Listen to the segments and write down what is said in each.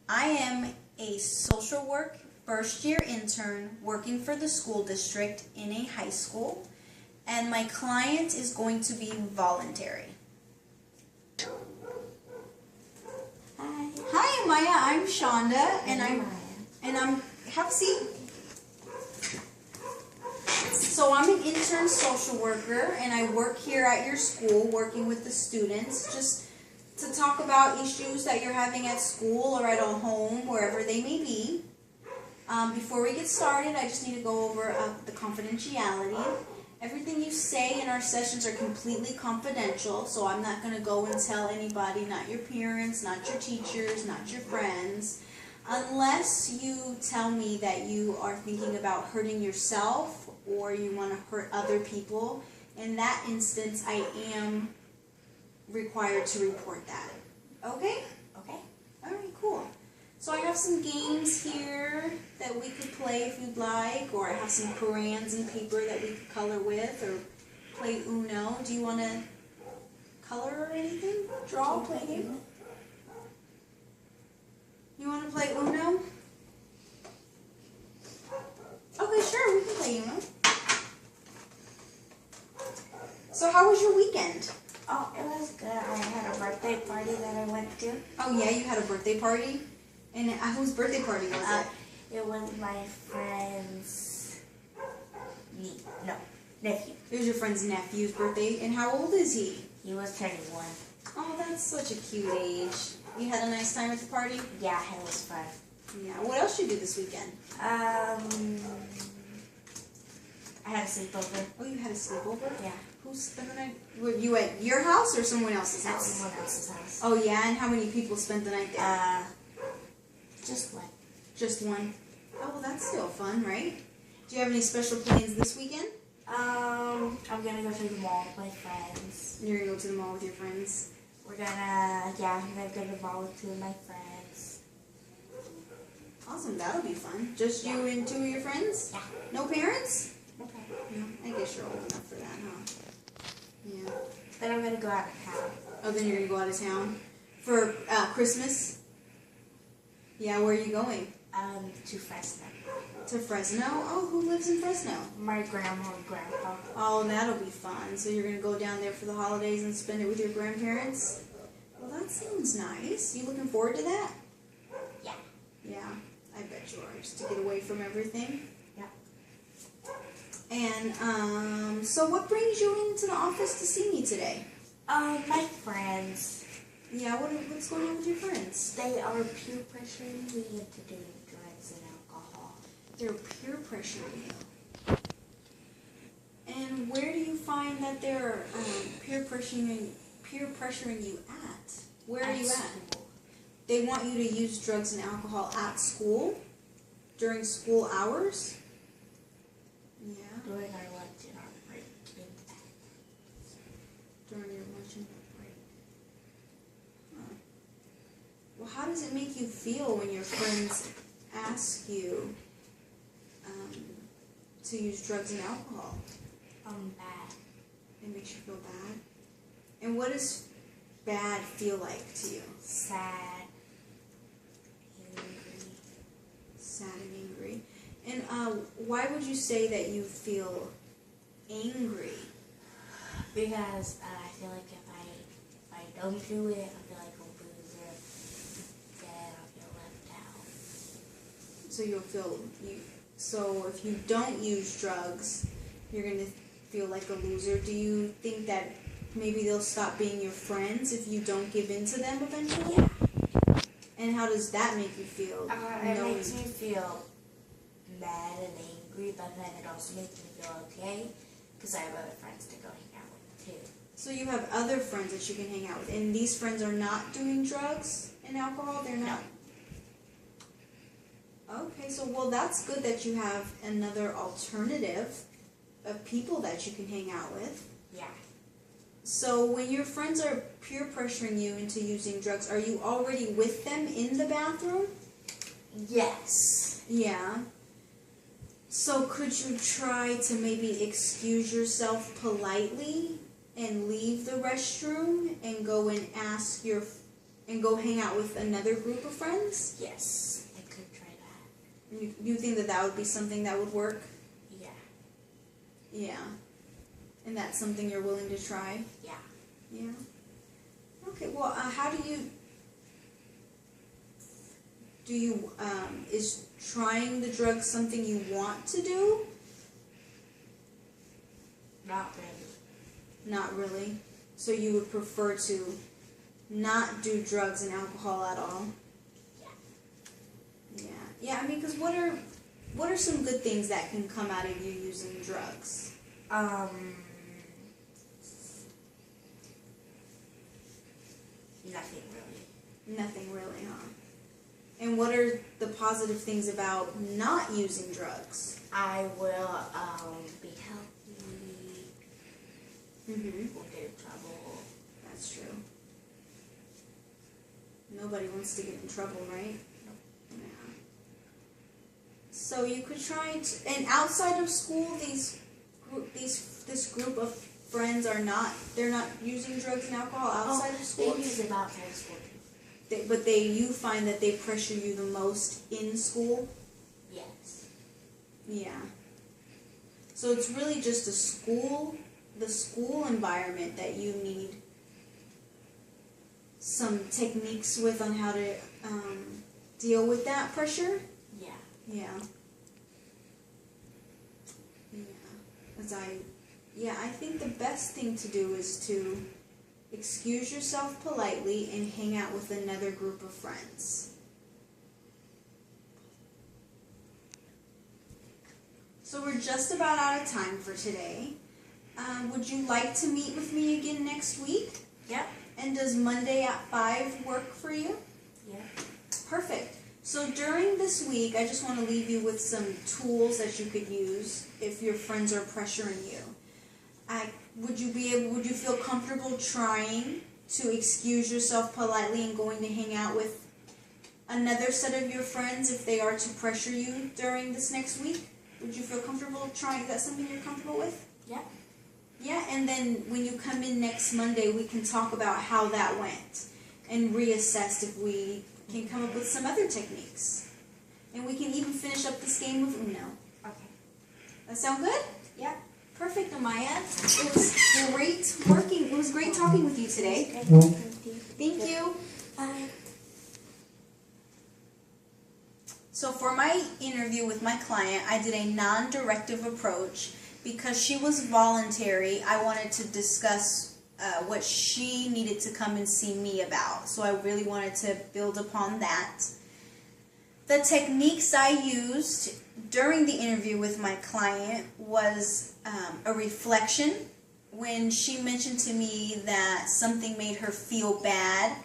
I am a social work first year intern working for the school district in a high school, and my client is going to be voluntary. Hi. Hi Maya, I'm Shonda, and Maya. I'm have a seat. So I'm an intern social worker, and I work here at your school working with the students just to talk about issues that you're having at school or at a home, wherever they may be. Before we get started, I just need to go over the confidentiality. Everything you say in our sessions are completely confidential, so I'm not going to go and tell anybody, not your parents, not your teachers, not your friends, unless you tell me that you are thinking about hurting yourself or you want to hurt other people. In that instance, I am required to report that. Okay? Okay. Alright, cool. So I have some games here that we could play if you'd like, or I have some crayons and paper that we could color with, or play Uno. Do you want to color or anything? Draw, play a game? You want to play Uno? Okay, sure, we can play Uno. So how was your weekend? Oh, it was good. I had a birthday party that I went to. Oh yeah, you had a birthday party? And whose birthday party was it? It was my friend's nephew. It was your friend's nephew's birthday. And how old is he? He was turning 1. Oh, that's such a cute age. You had a nice time at the party? Yeah, it was fun. Yeah. What else did you do this weekend? I had a sleepover. Oh, you had a sleepover? Yeah. Who spent the night? Were you at your house or someone else's At house? someone else's house. Oh, yeah? And how many people spent the night there? Just one. Just one. Oh, well, that's still fun, right? Do you have any special plans this weekend? I'm gonna go to the mall with my friends. You're going to go to the mall with your friends? I'm gonna go to the mall with 2 of my friends. Awesome. That'll be fun. Just you and 2 of your friends? Yeah. No parents? Okay. No. I guess you're old enough for that, huh? Yeah. Then I'm gonna go out of town. Oh, then you're going to go out of town? For Christmas? Yeah, where are you going? To Fresno. To Fresno? Oh, who lives in Fresno? My grandma and grandpa. Oh, that'll be fun. So you're going to go down there for the holidays and spend it with your grandparents? Well, that sounds nice. You looking forward to that? Yeah. Yeah, I bet you are. Just to get away from everything. Yeah. And, so what brings you into the office to see me today? My friends. Yeah, what's going on with your friends? They are peer pressuring me into doing drugs and alcohol. They're peer pressuring you. And where do you find that they're peer pressuring you at? Where are you at? School. They want you to use drugs and alcohol at school? During school hours? Yeah. During our lunch and our break. During your lunch and break. Huh. Well, how does it make you feel when your friends ask you to use drugs and alcohol? Bad. It makes you feel bad? And what does bad feel like to you? Sad. Angry. Sad and angry. And why would you say that you feel angry? Because I feel like if I don't do it, I feel like a loser. Then I'll feel left out. So if you don't use drugs, you're going to feel like a loser. Do you think that maybe they'll stop being your friends if you don't give in to them eventually? Yeah. And how does that make you feel? It makes me feel mad and angry, but then it also makes me feel okay because I have other friends to go hang out with too. So you have other friends that you can hang out with, and these friends are not doing drugs and alcohol? They're not? No. Okay, so well, that's good that you have another alternative of people that you can hang out with. Yeah. So when your friends are peer pressuring you into using drugs, are you already with them in the bathroom? Yes. Yeah. So could you try to maybe excuse yourself politely and leave the restroom and go and ask your and go hang out with another group of friends? Yes, I could try that. You think that that would be something that would work? Yeah. Yeah. And that's something you're willing to try? Yeah. Yeah. Okay, well, how do you, is trying the drug something you want to do? Not really. Not really. So you would prefer to not do drugs and alcohol at all? Yeah. Yeah. Yeah, I mean, because what are some good things that can come out of you using drugs? Nothing really. Nothing really, huh? And what are the positive things about not using drugs? I will be healthy. Mm-hmm. Won't get in trouble. That's true. Nobody wants to get in trouble, right? Yeah. So you could try to, and outside of school, this group of friends they're not using drugs and alcohol outside of school? They use them outside of school too. But you find that they pressure you the most in school? Yes. Yeah. So it's really just the school environment that you need some techniques with on how to deal with that pressure? Yeah. Yeah. Yeah. I think the best thing to do is to excuse yourself politely and hang out with another group of friends. So we're just about out of time for today. Would you like to meet with me again next week? Yep. And does Monday at 5 work for you? Yeah. Perfect. So during this week, I just want to leave you with some tools that you could use if your friends are pressuring you. Would you feel comfortable trying to excuse yourself politely and going to hang out with another set of your friends if they are to pressure you during this next week? Would you feel comfortable trying? Is that something you're comfortable with? Yeah. Yeah, and then when you come in next Monday, we can talk about how that went and reassess if we can come up with some other techniques. And we can even finish up this game of Uno. Okay. That sound good? Yeah. Perfect, Amaya. It was great working. It was great talking with you today. Thank you. Bye. So for my interview with my client, I did a non-directive approach. Because she was voluntary, I wanted to discuss what she needed to come and see me about. So I really wanted to build upon that. The techniques I used during the interview with my client was a reflection. When she mentioned to me that something made her feel bad,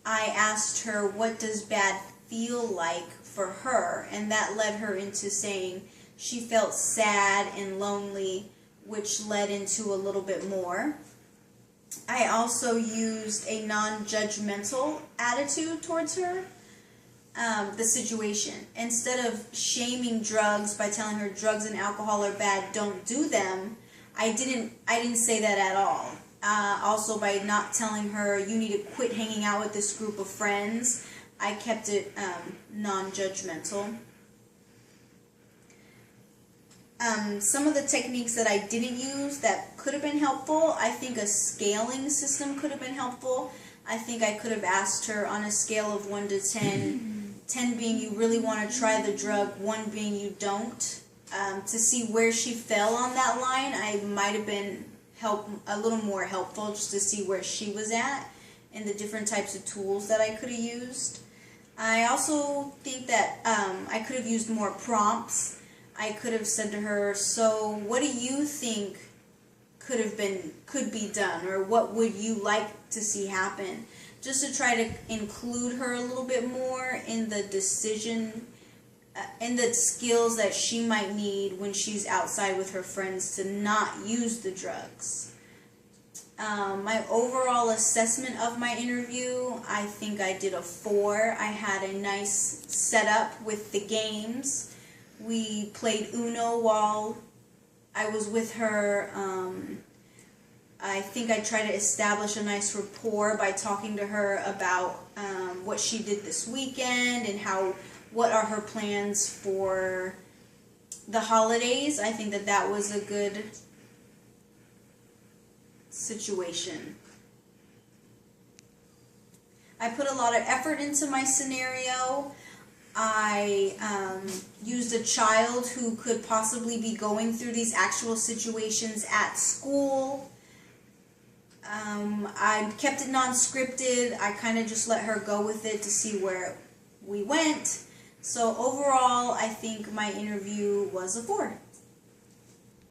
I asked her, what does bad feel like for her? And that led her into saying she felt sad and lonely, which led into a little bit more. I also used a non-judgmental attitude towards her, the situation. Instead of shaming drugs by telling her drugs and alcohol are bad, don't do them, I didn't say that at all. Also, by not telling her you need to quit hanging out with this group of friends, I kept it non-judgmental. Some of the techniques that I didn't use that could have been helpful, I think a scaling system could have been helpful. I think I could have asked her on a scale of 1 to 10, 10 being you really want to try the drug, 1 being you don't, to see where she fell on that line. I might have been a little more helpful just to see where she was at and the different types of tools that I could have used. I also think that I could have used more prompts. I could have said to her, so what do you think could be done, or what would you like to see happen? Just to try to include her a little bit more in the decision, in the skills that she might need when she's outside with her friends to not use the drugs. My overall assessment of my interview, I think I did a 4. I had a nice setup with the games. We played Uno while I was with her. I think I tried to establish a nice rapport by talking to her about what she did this weekend and what are her plans for the holidays. I think that was a good situation. I put a lot of effort into my scenario. I used a child who could possibly be going through these actual situations at school. I kept it non-scripted. I kind of just let her go with it to see where we went. So overall, I think my interview was a 4.